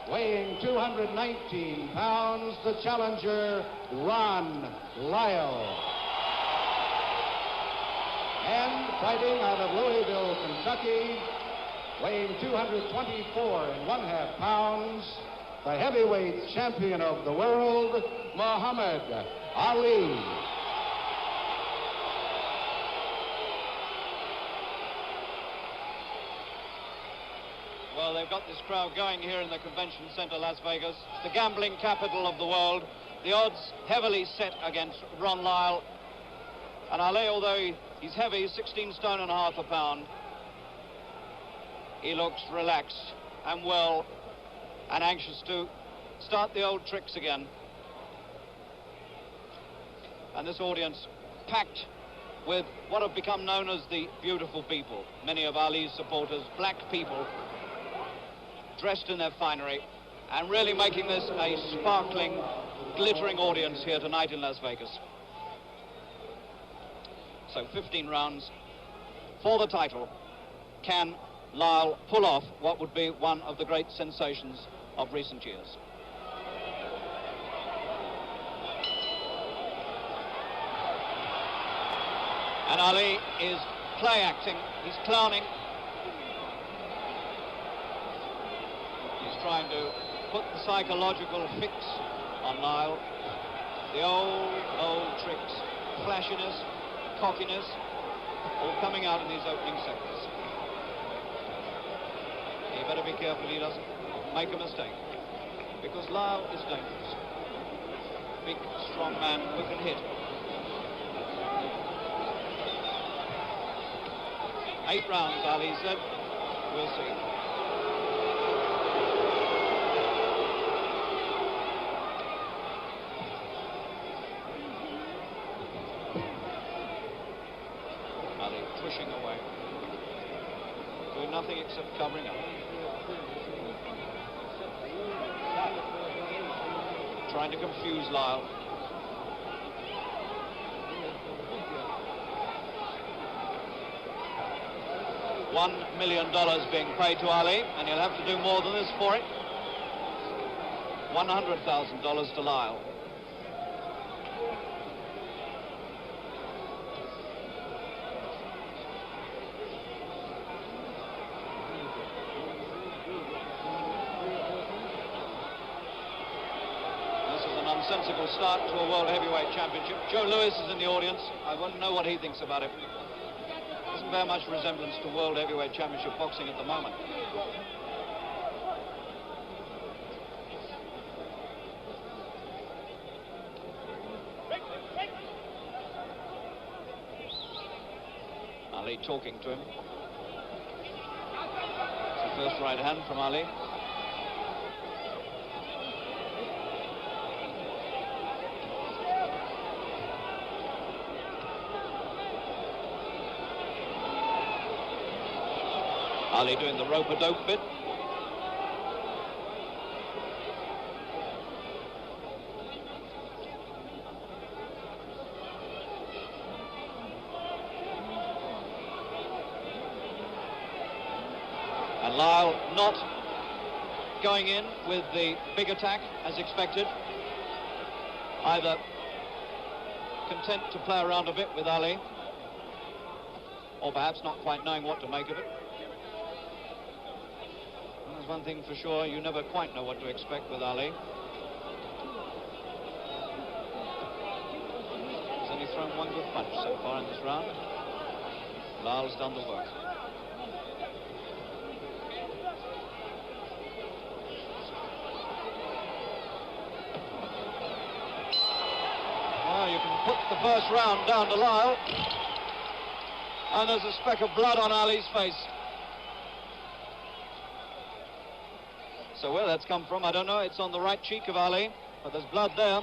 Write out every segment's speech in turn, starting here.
Weighing 219 pounds, the challenger, Ron Lyle. And fighting out of Louisville, Kentucky, weighing 224 1/2 pounds, the heavyweight champion of the world, Muhammad Ali. Well, they've got this crowd going here in the Convention Center, Las Vegas, the gambling capital of the world. The odds heavily set against Ron Lyle. And Ali, although he's heavy, 16 stone and a half a pound, he looks relaxed and well and anxious to start the old tricks again. And this audience packed with what have become known as the beautiful people. Many of Ali's supporters, black people, dressed in their finery, and really making this a sparkling, glittering audience here tonight in Las Vegas. So 15 rounds for the title. Can Lyle pull off what would be one of the great sensations of recent years? And Ali is play acting, he's clowning. He's trying to put the psychological fix on Lyle. The old tricks, flashiness, cockiness, all coming out in these opening seconds. He better be careful he doesn't make a mistake, because Lyle is dangerous. Big, strong man who can hit. 8 rounds, Ali said. We'll see. Ali pushing away, doing nothing except covering up. Trying to confuse Lyle. $1 million being paid to Ali, and he'll have to do more than this for it. $100,000 to Lyle. This is a nonsensical start to a World Heavyweight Championship. Joe Louis is in the audience. I want to know what he thinks about it. Doesn't bear much resemblance to World Heavyweight Championship boxing at the moment. Ali talking to him. It's the first right hand from Ali. Ali doing the rope-a-dope bit. And Lyle not going in with the big attack as expected. Either content to play around a bit with Ali, or perhaps not quite knowing what to make of it. One thing for sure, you never quite know what to expect with Ali. He's only thrown one good punch so far in this round. Lyle's done the work. Well, you can put the first round down to Lyle. And there's a speck of blood on Ali's face. So where that's come from, I don't know. It's on the right cheek of Ali, but there's blood there.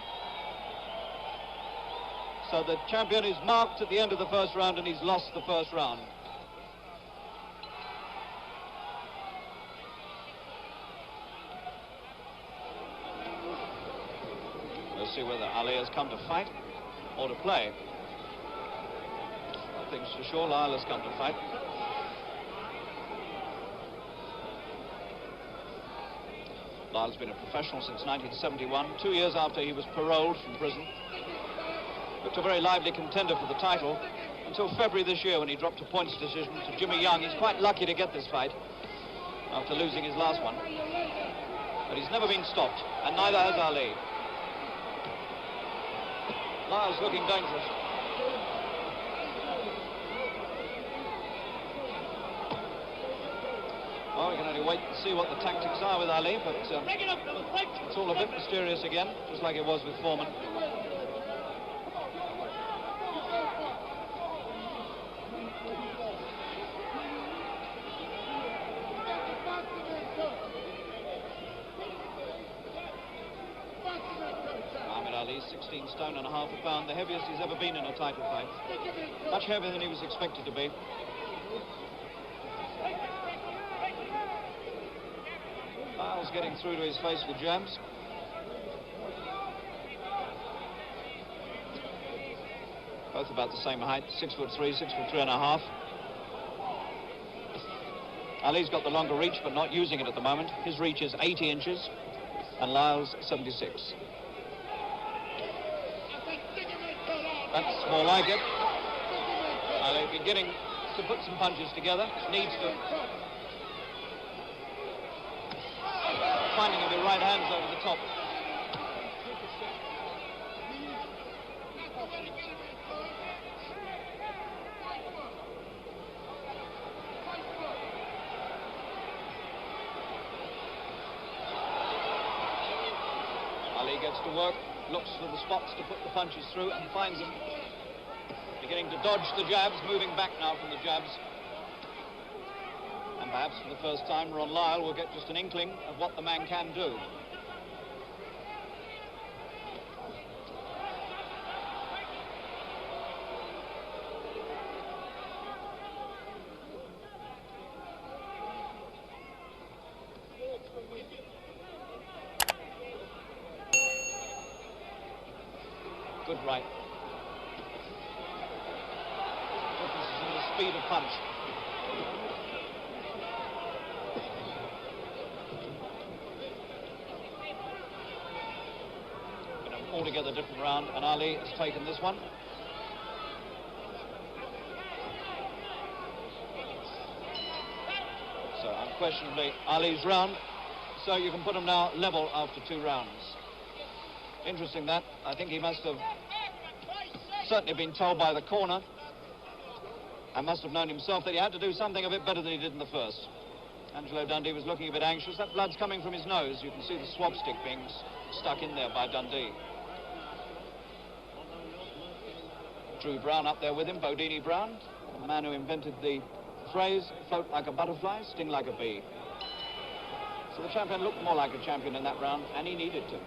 So the champion is marked at the end of the first round, and he's lost the first round. We'll see whether Ali has come to fight or to play. One thing's for sure, Lyle has come to fight. Lyle's been a professional since 1971, 2 years after he was paroled from prison. Looked a very lively contender for the title until February this year when he dropped a points decision to Jimmy Young. He's quite lucky to get this fight after losing his last one. But he's never been stopped, and neither has Ali. Lyle's looking dangerous. Well, we can only wait and see what the tactics are with Ali, but it's all a bit mysterious again, just like it was with Foreman. Ali's 16 stone and a half a pound, the heaviest he's ever been in a title fight. Much heavier than he was expected to be. Lyle's getting through to his face with jabs. Both about the same height, 6'3", 6'3½". Ali's got the longer reach, but not using it at the moment. His reach is 80 inches, and Lyle's 76. That's more like it. Ali beginning to put some punches together. Needs to. Finding him with right hands over the top. Ali gets to work. Looks for the spots to put the punches through and finds them. Beginning to dodge the jabs, moving back now from the jabs. And perhaps for the first time, Ron Lyle will get just an inkling of what the man can do. Good right. Difference in the speed of punch. Been an altogether different round, and Ali has taken this one. So unquestionably Ali's round. So you can put him now level after 2 rounds. Interesting that. I think he must have certainly been told by the corner and must have known himself that he had to do something a bit better than he did in the first. Angelo Dundee was looking a bit anxious. That blood's coming from his nose. You can see the swab stick being stuck in there by Dundee. Drew Brown up there with him, Bodini Brown, the man who invented the phrase, float like a butterfly, sting like a bee. So the champion looked more like a champion in that round, and he needed to.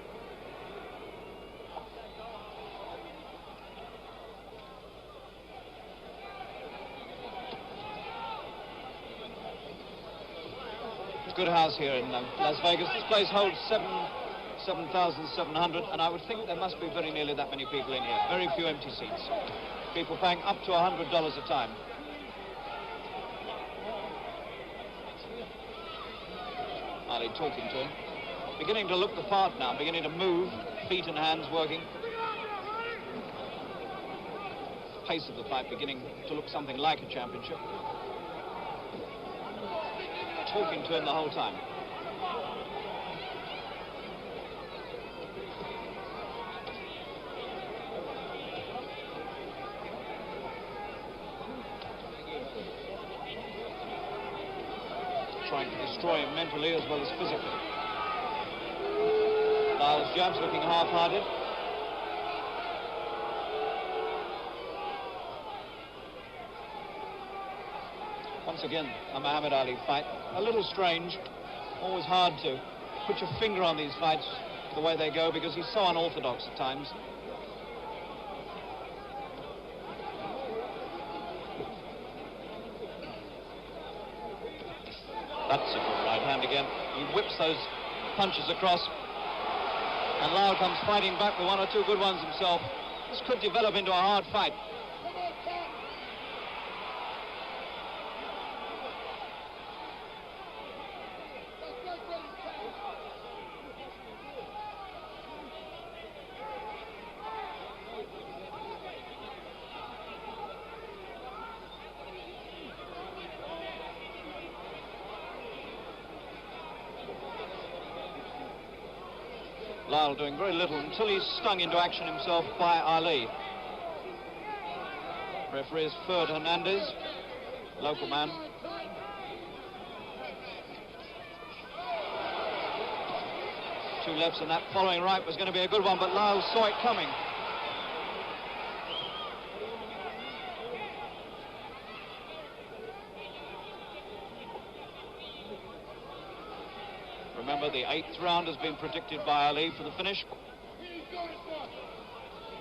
Good house here in Las Vegas. This place holds 7,700, and I would think there must be very nearly that many people in here. Very few empty seats. People paying up to $100 a time. Ali talking to him. Beginning to look the part now, beginning to move, feet and hands working. The pace of the fight beginning to look something like a championship. Talking to him the whole time. Trying to destroy him mentally as well as physically. Lyle's jabs looking half-hearted. Once again, a Muhammad Ali fight. A little strange, always hard to put your finger on these fights the way they go because he's so unorthodox at times. That's a good right hand again. He whips those punches across. And Lyle comes fighting back with 1 or 2 good ones himself. This could develop into a hard fight. Lyle doing very little until he's stung into action himself by Ali. Referee is Ferd Hernandez, local man. Two lefts, and that following right was going to be a good one, but Lyle saw it coming. Remember, the 8th round has been predicted by Ali for the finish.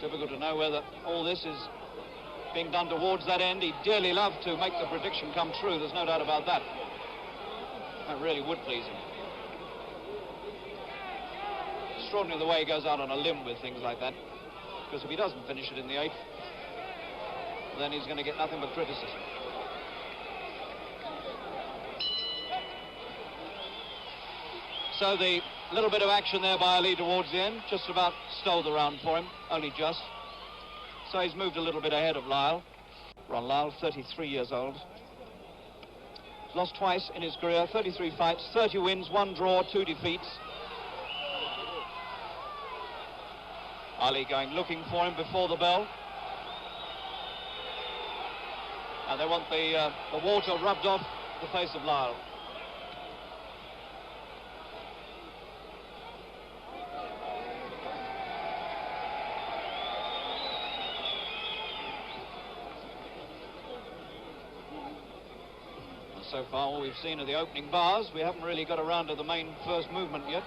Difficult to know whether all this is being done towards that end. He'd dearly love to make the prediction come true, there's no doubt about that. That really would please him. Extraordinary the way he goes out on a limb with things like that, because if he doesn't finish it in the 8th, then he's going to get nothing but criticism. So the little bit of action there by Ali towards the end just about stole the round for him, only just. So he's moved a little bit ahead of Lyle. Ron Lyle, 33 years old. He's lost twice in his career, 33 fights, 30 wins, 1 draw, 2 defeats. Ali going looking for him before the bell. And they want the water rubbed off the face of Lyle. And so far, all we've seen are the opening bars. We haven't really got around to the main first movement yet.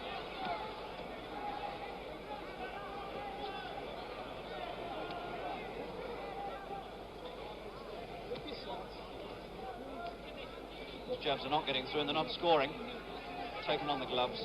Jabs are not getting through and they're not scoring. Taken on the gloves.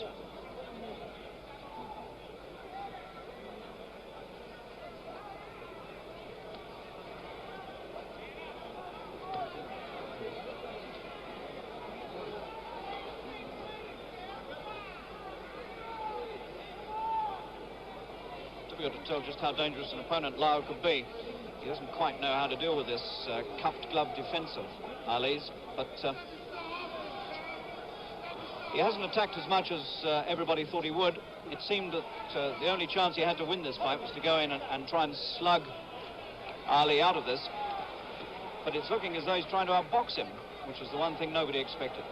Difficult to tell just how dangerous an opponent Lyle could be. He doesn't quite know how to deal with this cupped glove defense of Ali's, but he hasn't attacked as much as everybody thought he would. It seemed that the only chance he had to win this fight was to go in and try and slug Ali out of this. But it's looking as though he's trying to outbox him, which was the one thing nobody expected.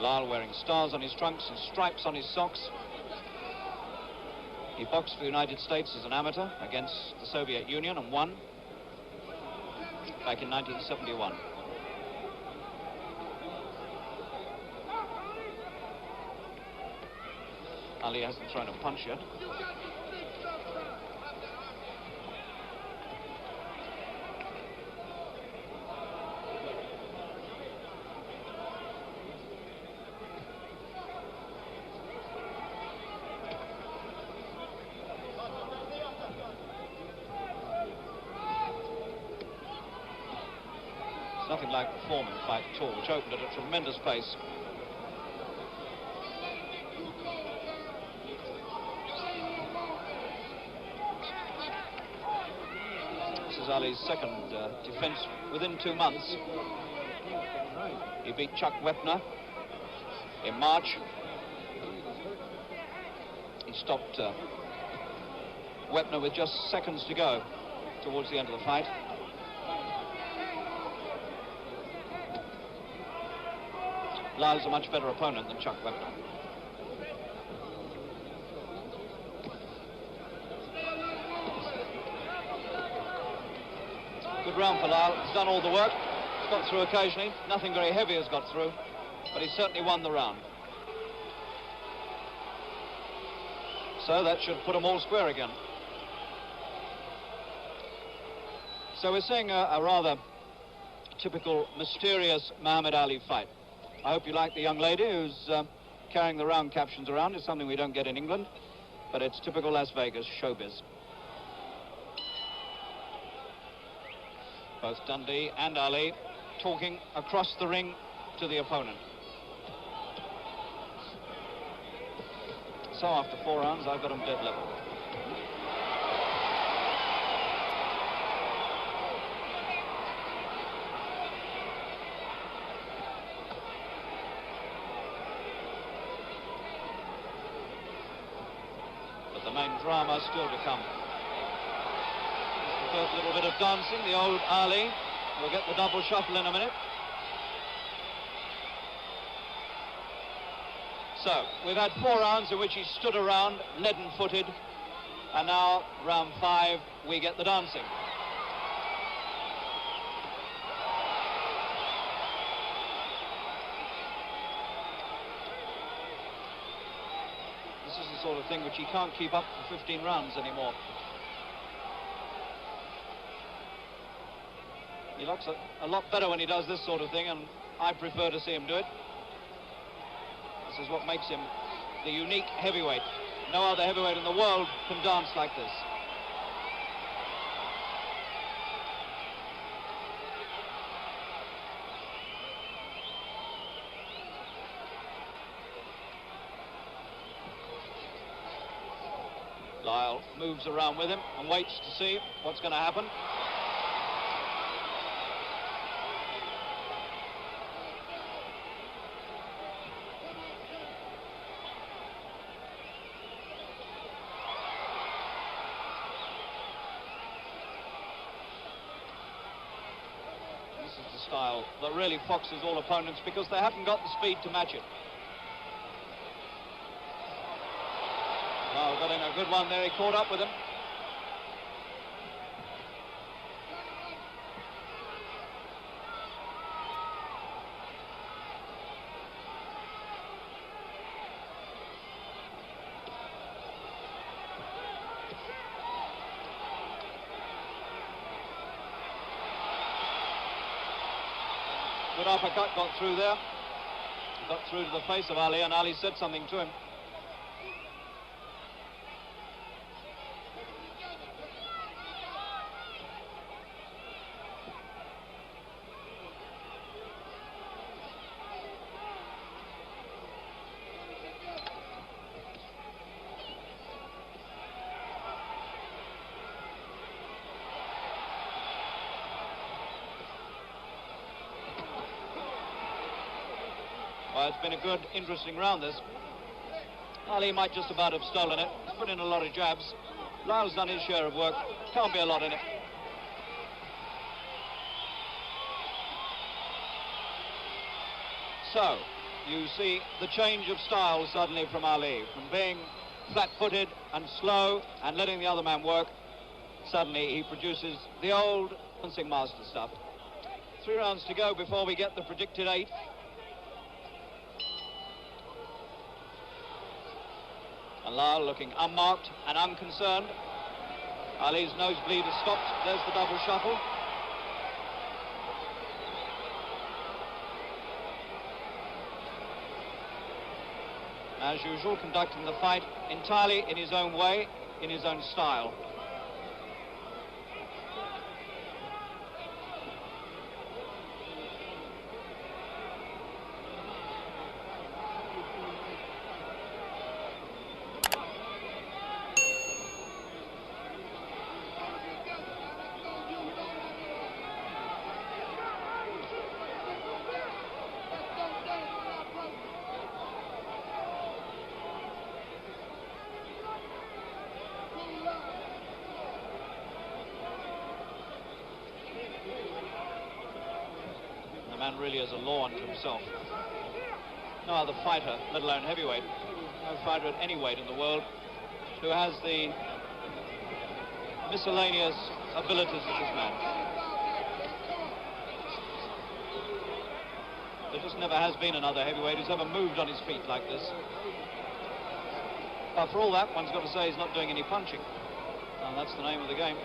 Lyle wearing stars on his trunks and stripes on his socks. He boxed for the United States as an amateur against the Soviet Union and won back in 1971. Ali hasn't thrown a punch yet. Nothing like the Foreman fight at all, which opened at a tremendous pace. This is Ali's second defense within 2 months. He beat Chuck Wepner in March. He stopped Wepner with just seconds to go towards the end of the fight. Lyle's a much better opponent than Chuck Wepner. Good round for Lyle. He's done all the work. He's got through occasionally. Nothing very heavy has got through, but he's certainly won the round. So that should put them all square again. So we're seeing a rather typical mysterious Muhammad Ali fight. I hope you like the young lady who's carrying the round captions around. It's something we don't get in England, but it's typical Las Vegas showbiz. Both Dundee and Ali talking across the ring to the opponent. So after 4 rounds, I've got them dead level. the main drama still to come. The first little bit of dancing, the old Ali. We'll get the double shuffle in a minute. So, we've had 4 rounds in which he stood around, leaden-footed, and now, round 5, we get the dancing. This is the sort of thing which he can't keep up for 15 rounds anymore. He looks a lot better when he does this sort of thing, and I prefer to see him do it. This is what makes him the unique heavyweight. No other heavyweight in the world can dance like this. Lyle moves around with him and waits to see what's going to happen. Style that really foxes all opponents because they haven't got the speed to match it. Oh, got in a good one there. He caught up with him. Good uppercut got through there. Got through to the face of Ali, and Ali said something to him. Well, it's been a good, interesting round, this. Ali might just about have stolen it. He's put in a lot of jabs. Lyle's done his share of work. Can't be a lot in it. So, you see the change of style suddenly from Ali. From being flat-footed and slow and letting the other man work, suddenly he produces the old dancing master stuff. 3 rounds to go before we get the predicted 8. And Lyle looking unmarked and unconcerned. Ali's nosebleed has stopped. There's the double shuffle. As usual, conducting the fight entirely in his own way, in his own style. Man really has a law unto himself. No other fighter, let alone heavyweight, no fighter at any weight in the world who has the miscellaneous abilities of this man. There just never has been another heavyweight who's ever moved on his feet like this. But for all that, one's got to say he's not doing any punching. And that's the name of the game.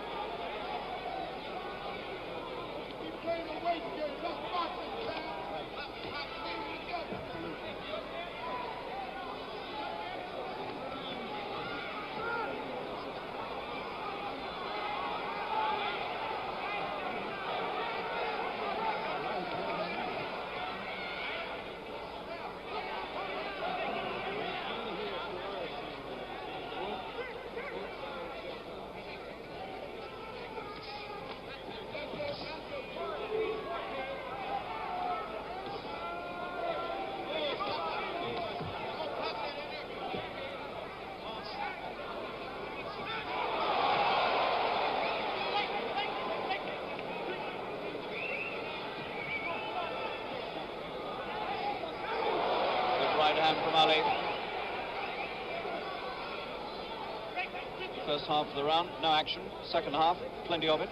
hand from Ali. First half of the round, no action. Second half, plenty of it.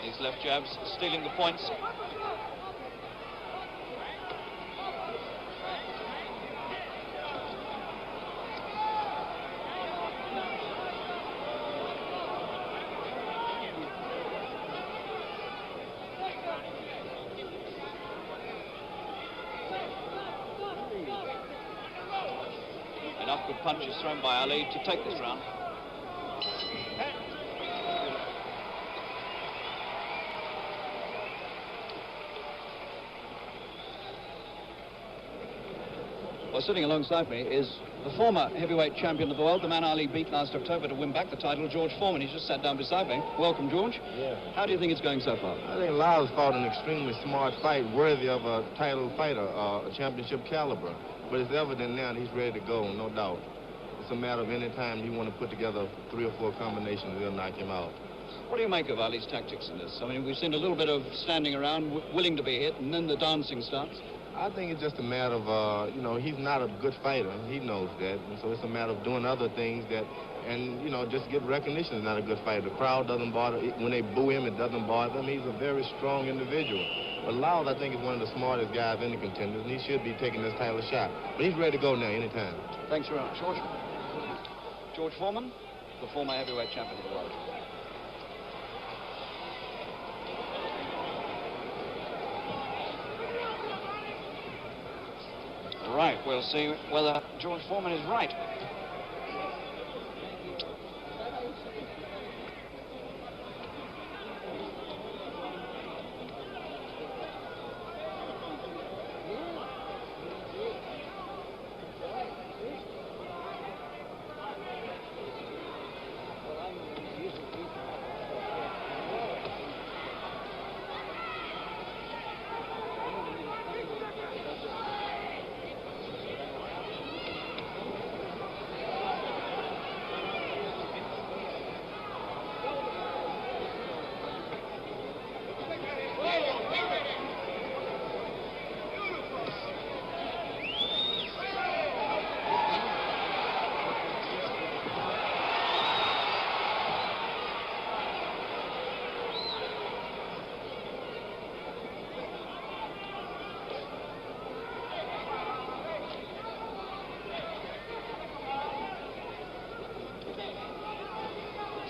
These left jabs stealing the points. Enough good punches thrown by Ali to take this round. Well, sitting alongside me is the former heavyweight champion of the world, the man Ali beat last October to win back the title, George Foreman. He's just sat down beside me. Welcome, George. Yeah. How do you think it's going so far? I think Lyle's fought an extremely smart fight, worthy of a title fighter, a championship caliber. But it's evident now that he's ready to go, no doubt. It's a matter of any time you want to put together 3 or 4 combinations, they'll knock him out. What do you make of Ali's tactics in this? I mean, we've seen a little bit of standing around, willing to be hit, and then the dancing starts. I think it's just a matter of, you know, he's not a good fighter. He knows that. And so it's a matter of doing other things that, and, you know, just get recognition as not a good fighter. The crowd doesn't bother. When they boo him, it doesn't bother him. He's a very strong individual. But Lyle, I think, is one of the smartest guys in the contenders, and he should be taking this title shot. But he's ready to go now anytime. Thanks very much, George. George Foreman, the former heavyweight champion of the world. Right, we'll see whether George Foreman is right.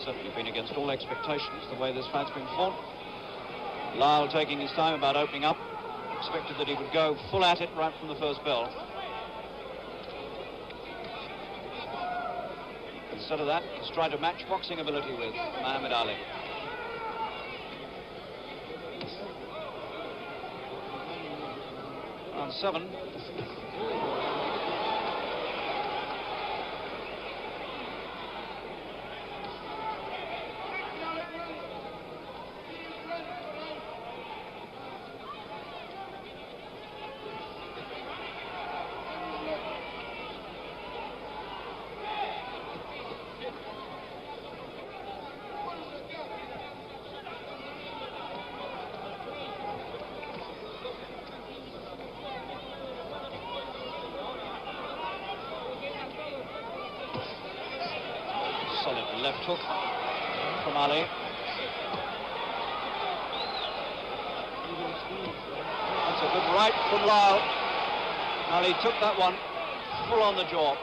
Certainly been against all expectations, the way this fight's been fought. Lyle taking his time about opening up. Expected that he would go full at it right from the first bell. Instead of that, he's tried to match boxing ability with Muhammad Ali. Round 7. Solid left hook from Ali. That's a good right from Lyle. Ali took that one full on the jaw.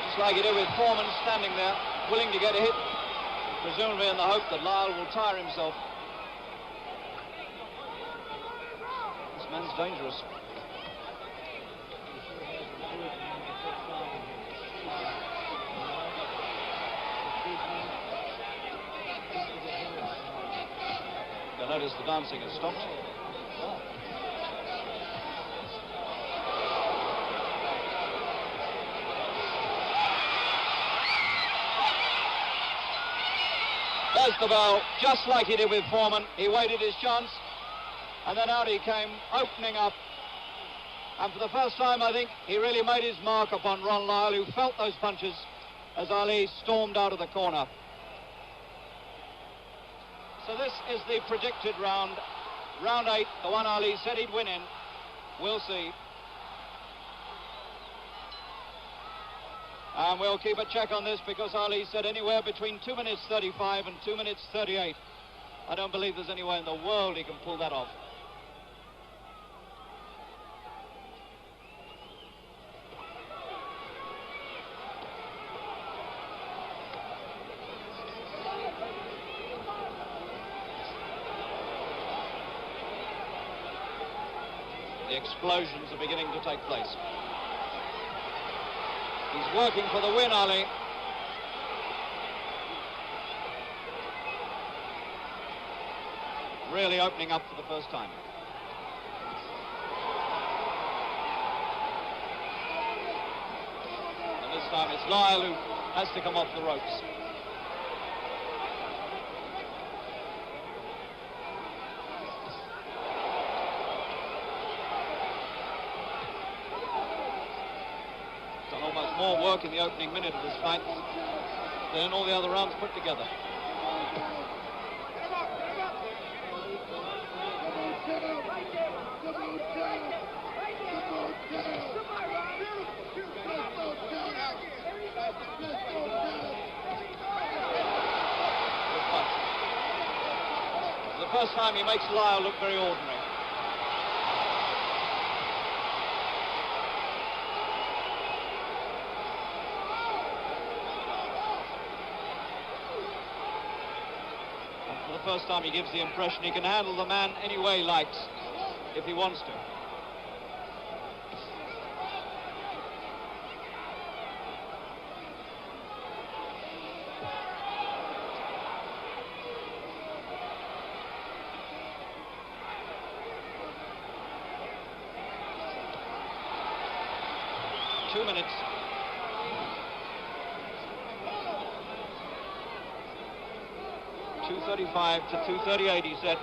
Just like he did with Foreman, standing there, willing to get a hit, presumably in the hope that Lyle will tire himself. This man's dangerous. You'll notice the dancing has stopped. There's the bell, just like he did with Foreman. He waited his chance, and then out he came, opening up. And for the first time, I think, he really made his mark upon Ron Lyle, who felt those punches as Ali stormed out of the corner. So this is the predicted round. Round 8, the one Ali said he'd win in. We'll see. And we'll keep a check on this because Ali said anywhere between 2 minutes 35 and 2 minutes 38. I don't believe there's any way in the world he can pull that off. The explosions are beginning to take place. He's working for the win, Ali. Really opening up for the first time. And this time it's Lyle who has to come off the ropes. Done almost more work in the opening minute of this fight than in all the other rounds put together. The first time he makes Lyle look very ordinary. And for the first time he gives the impression he can handle the man any way he likes, if he wants to. Minutes. 2:35 to 2:38, he said.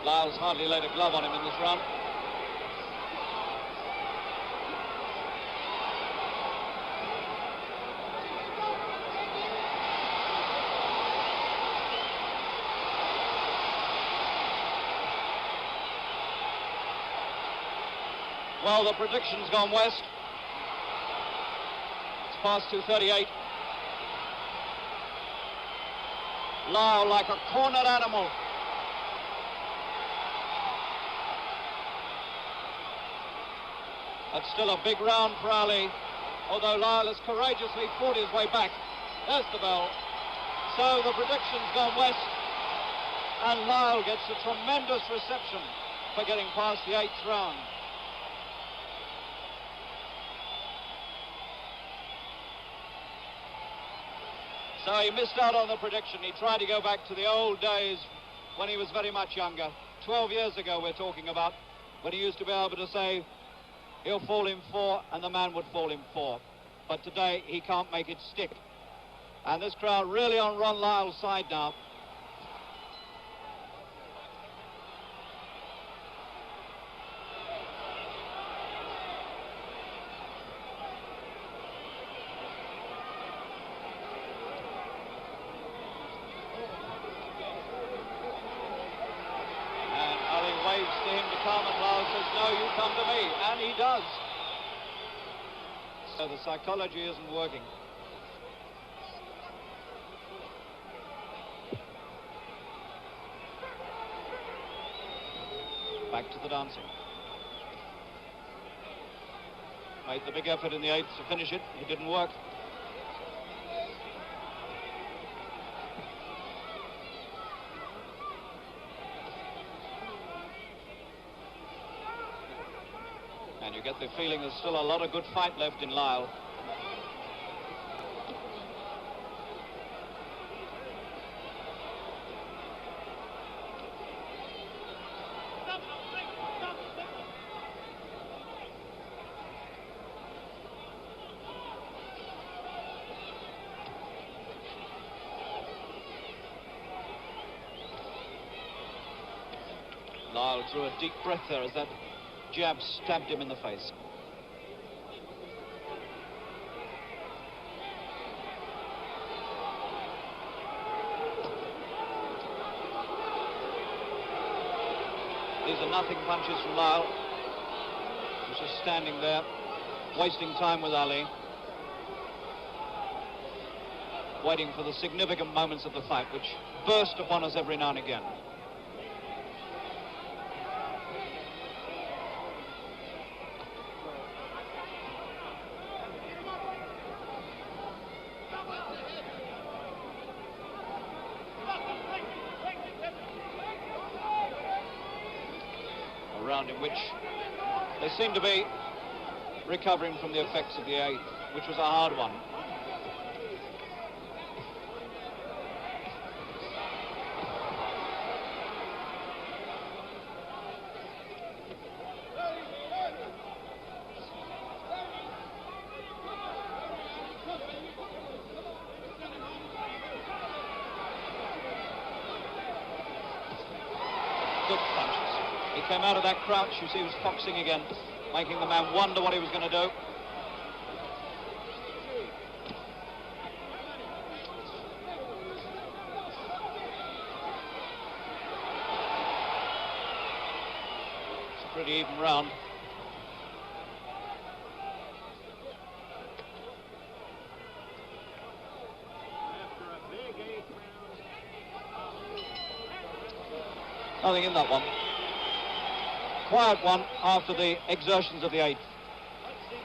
Lyle's hardly laid a glove on him in this round. Well, the prediction's gone west. It's past 2:38. Lyle like a cornered animal. That's still a big round for Ali, although Lyle has courageously fought his way back. There's the bell. So the prediction's gone west, and Lyle gets a tremendous reception for getting past the 8th round. So he missed out on the prediction. He tried to go back to the old days when he was very much younger. 12 years ago we're talking about, when he used to be able to say, he'll fall in 4 and the man would fall in 4. But today he can't make it stick. And this crowd really on Ron Lyle's side now. To him to come, and Lyle says, no, you come to me, and he does. So the psychology isn't working. Back to the dancing. Made the big effort in the 8th to finish it. It didn't work. And you get the feeling there's still a lot of good fight left in Lyle. Lyle drew a deep breath there as that jab stabbed him in the face. These are nothing punches from Lyle. He's just standing there, wasting time with Ali, waiting for the significant moments of the fight, which burst upon us every now and again. A round in which they seem to be recovering from the effects of the 8th, which was a hard one. Good punches. He came out of that crouch. You see he was foxing again, making the man wonder what he was going to do. It's a pretty even round. Nothing in that one. Quiet one after the exertions of the 8th.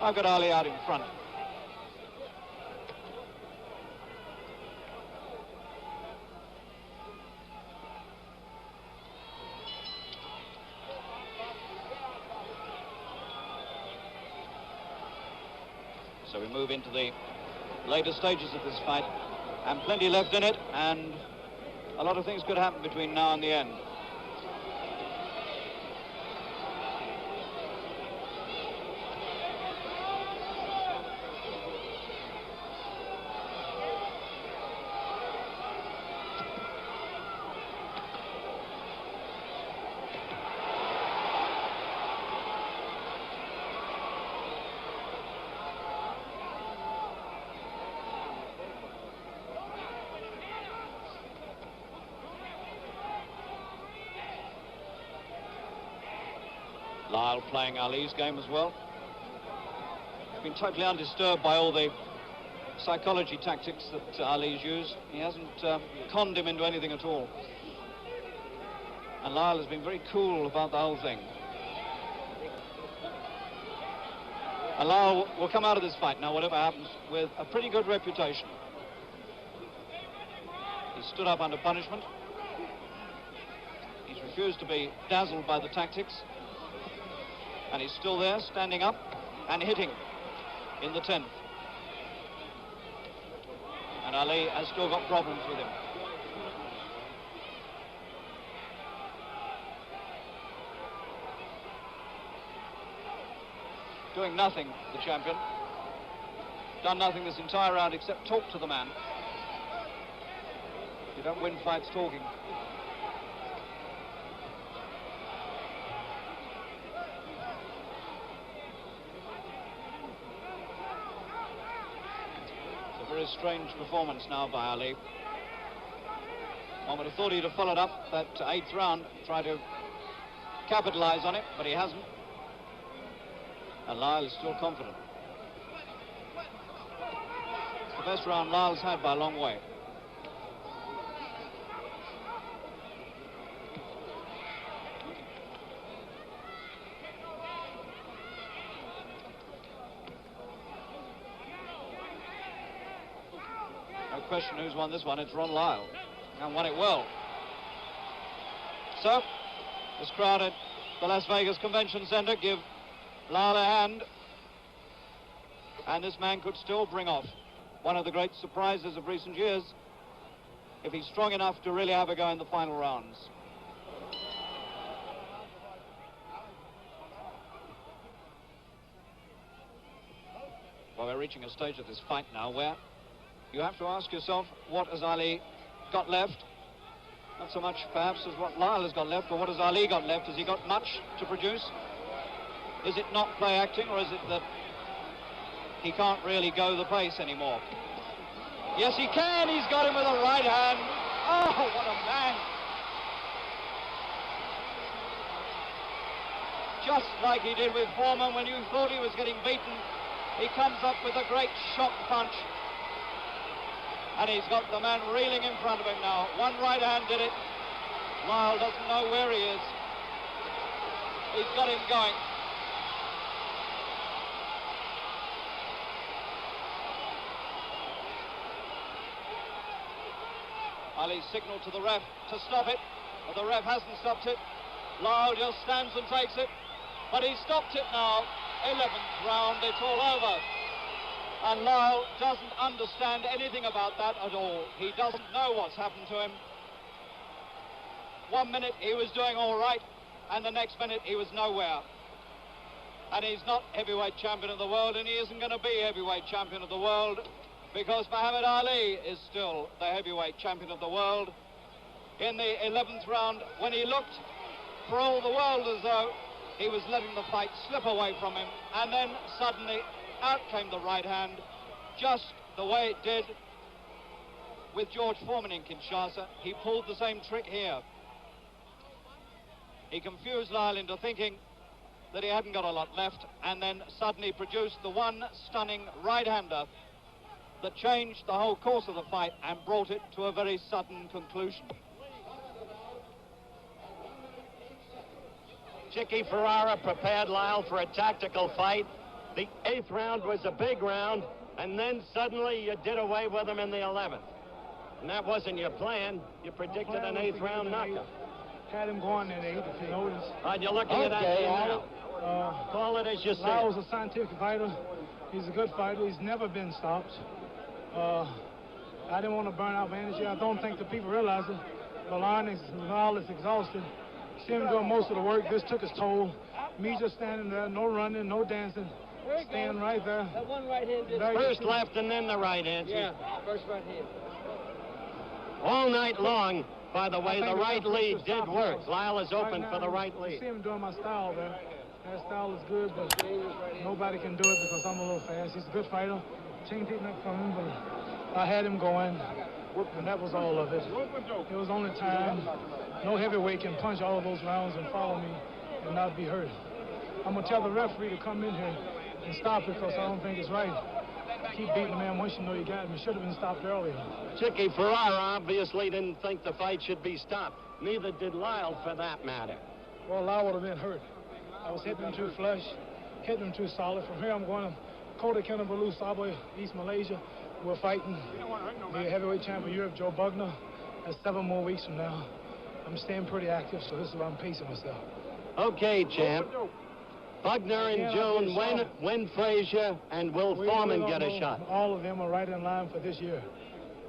I've got Ali out in front. So we move into the later stages of this fight, and plenty left in it, and a lot of things could happen between now and the end. Lyle playing Ali's game as well. He's been totally undisturbed by all the psychology tactics that Ali's used. He hasn't conned him into anything at all. And Lyle has been very cool about the whole thing. And Lyle will come out of this fight now, whatever happens, with a pretty good reputation. He stood up under punishment. He's refused to be dazzled by the tactics. And he's still there, standing up and hitting in the 10th. And Ali has still got problems with him. Doing nothing, the champion. Done nothing this entire round except talk to the man. You don't win fights talking. Very strange performance now by Ali. One would have thought he'd have followed up that 8th round, try to capitalize on it, but he hasn't. And Lyle is still confident. It's the best round Lyle's had by a long way. Question who's won this one. It's Ron Lyle, and won it well. So this crowd at the Las Vegas Convention Center give Lyle a hand, and this man could still bring off one of the great surprises of recent years if he's strong enough to really have a go in the final rounds. Well, we're reaching a stage of this fight now where you have to ask yourself, what has Ali got left? Not so much, perhaps, as what Lyle has got left, or what has Ali got left. Has he got much to produce? Is it not play acting, or is it that he can't really go the pace anymore? Yes, he can. He's got him with a right hand. Oh, what a man. Just like he did with Foreman when you thought he was getting beaten, he comes up with a great shock punch. And he's got the man reeling in front of him now. One right hand did it. Lyle doesn't know where he is. He's got him going. Ali signaled to the ref to stop it, but the ref hasn't stopped it. Lyle just stands and takes it, but he stopped it now. 11th round, it's all over. And Lyle doesn't understand anything about that at all. He doesn't know what's happened to him. 1 minute he was doing all right, and the next minute he was nowhere. And he's not heavyweight champion of the world, and he isn't going to be heavyweight champion of the world, because Muhammad Ali is still the heavyweight champion of the world. In the 11th round, when he looked for all the world as though he was letting the fight slip away from him, and then suddenly out came the right hand, just the way it did with George Foreman in Kinshasa. He pulled the same trick here. He confused Lyle into thinking that he hadn't got a lot left, and then suddenly produced the one stunning right-hander that changed the whole course of the fight and brought it to a very sudden conclusion. Chicky Ferrara prepared Lyle for a tactical fight. The 8th round was a big round, and then suddenly you did away with him in the 11th. And that wasn't your plan. You predicted an 8th round knockout. Had him going in 8, if you notice. You're looking at that game now. Call it as you see. Lyle's a scientific fighter. He's a good fighter. He's never been stopped. I didn't want to burn out my energy. I don't think the people realize it. But Lyle is exhausted. See him doing most of the work. This took his toll. Me just standing there, no running, no dancing. Staying right there. That one right hand did. First left and then the right hand. Yeah, first right hand. All night long, by the way, the right lead did work. Lyle is open for the right You lead. see him doing my style there. That style is good, but nobody can do it because I'm a little fast. He's a good fighter. Chain taking up from him, but I had him going, and that was all of it. It was only time. No heavyweight can punch all of those rounds and follow me and not be hurt. I'm going to tell the referee to come in here and stop it because I don't think it's right. Keep beating the man once you know you got him. It should have been stopped earlier. Chicky Ferrara obviously didn't think the fight should be stopped. Neither did Lyle, for that matter. Well, Lyle would have been hurt. I was hitting him too flush, hitting him too solid. From here, I'm going to Kota Kinabalu, Sabah, East Malaysia. We're fighting the heavyweight champion Europe, Joe Bugner. That's 7 more weeks from now. I'm staying pretty active, so this is why I'm pacing myself. Okay, champ. Bugner in June, when Frazier and Will Foreman get a shot? All of them are right in line for this year.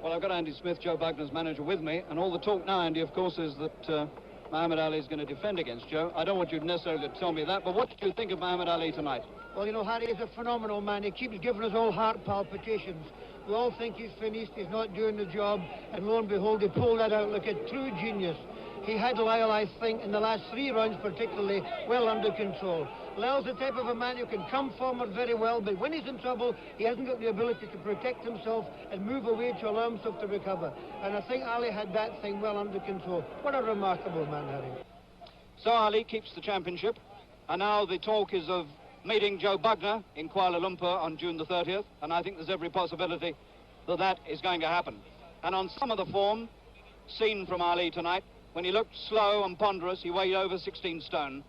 Well, I've got Andy Smith, Joe Bugner's manager, with me, and all the talk now, Andy, of course, is that Muhammad Ali is going to defend against Joe. I don't want you necessarily to tell me that, but what did you think of Muhammad Ali tonight? Well, you know, Harry is a phenomenal man. He keeps giving us all heart palpitations. We all think he's finished, he's not doing the job, and lo and behold, he pulled that out like a true genius. He had Lyle, I think, in the last 3 rounds particularly, well under control. Lyle's the type of a man who can come forward very well, but when he's in trouble, he hasn't got the ability to protect himself and move away to allow himself to recover. And I think Ali had that thing well under control. What a remarkable man, Harry. So Ali keeps the championship, and now the talk is of meeting Joe Bugner in Kuala Lumpur on June the 30th, and I think there's every possibility that that is going to happen. And on some of the form seen from Ali tonight, when he looked slow and ponderous, he weighed over 16 stone,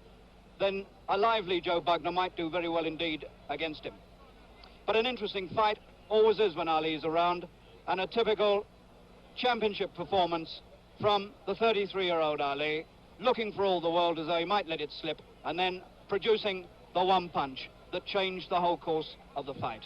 then a lively Joe Bugner might do very well indeed against him. But an interesting fight always is when Ali is around, and a typical championship performance from the 33-year-old Ali, looking for all the world as though he might let it slip, and then producing the one punch that changed the whole course of the fight.